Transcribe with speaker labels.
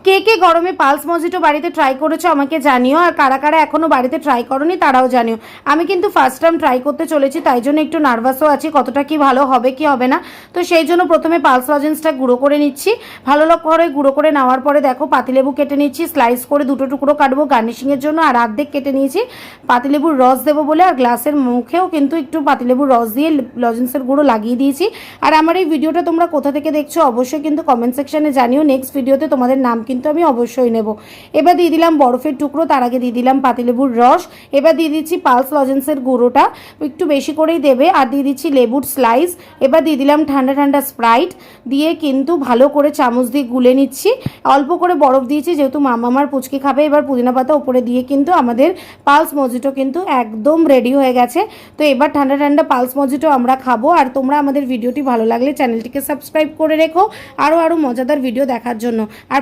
Speaker 1: কে কে গরমে পালস মজিটো বাড়িতে ট্রাই করেছো আমাকে জানিও, আর কারা কারা এখনও বাড়িতে ট্রাই করোনি তারাও জানিও। আমি কিন্তু ফার্স্ট টাইম ট্রাই করতে চলেছি, তাই জন্য একটু নার্ভাসও আছি কতটা কি ভালো হবে কি হবে না। তো সেই জন্য প্রথমে পালস লজেন্সটা গুঁড়ো করে নিচ্ছি। ভালো করে গুঁড়ো করে নেওয়ার পরে দেখো পাতিলেবু কেটে নিচ্ছি, স্লাইস করে দুটো টুকরো কাটবো গার্নিশিংয়ের জন্য, আর অর্ধেক কেটে নিয়েছি পাতিলেবুর রস দেবো বলে, আর গ্লাসের মুখেও কিন্তু একটু পাতিলেবুর রস দিয়ে লজেন্সের গুঁড়ো লাগিয়ে দিয়েছি। আর আমার এই ভিডিওটা তোমরা কোথা থেকে দেখছো অবশ্যই কিন্তু কমেন্ট সেকশনে জানিও, নেক্সট ভিডিওতে তোমাদের নাম কিন্তু আমি অবশ্যই নেব। এবার দিয়ে দিলাম বরফের টুকরো, তার আগে দিয়ে দিলাম পাতিলেবুর রস, এবার দিয়ে দিচ্ছি পালস লজেন্সের গুঁড়োটা একটু বেশি করেই দেবে, আর দিয়ে দিচ্ছি লেবুর স্লাইস, এবার দিয়ে দিলাম ঠান্ডা ঠান্ডা স্প্রাইট দিয়ে কিন্তু ভালো করে চামচ দিয়ে গুলে নিচ্ছি। অল্প করে বরফ দিয়েছি যেহেতু মামার পুচকি খাবে। এবার পুদিনা পাতা উপরে দিয়ে কিন্তু আমাদের পালস মজিটো কিন্তু একদম রেডি হয়ে গেছে। তো এবার ঠান্ডা ঠান্ডা পালস মজিটো আমরা খাবো। আর তোমরা আমাদের ভিডিওটি ভালো লাগলে চ্যানেলটিকে সাবস্ক্রাইব করে রেখো আরও মজাদার ভিডিও দেখার জন্য। আর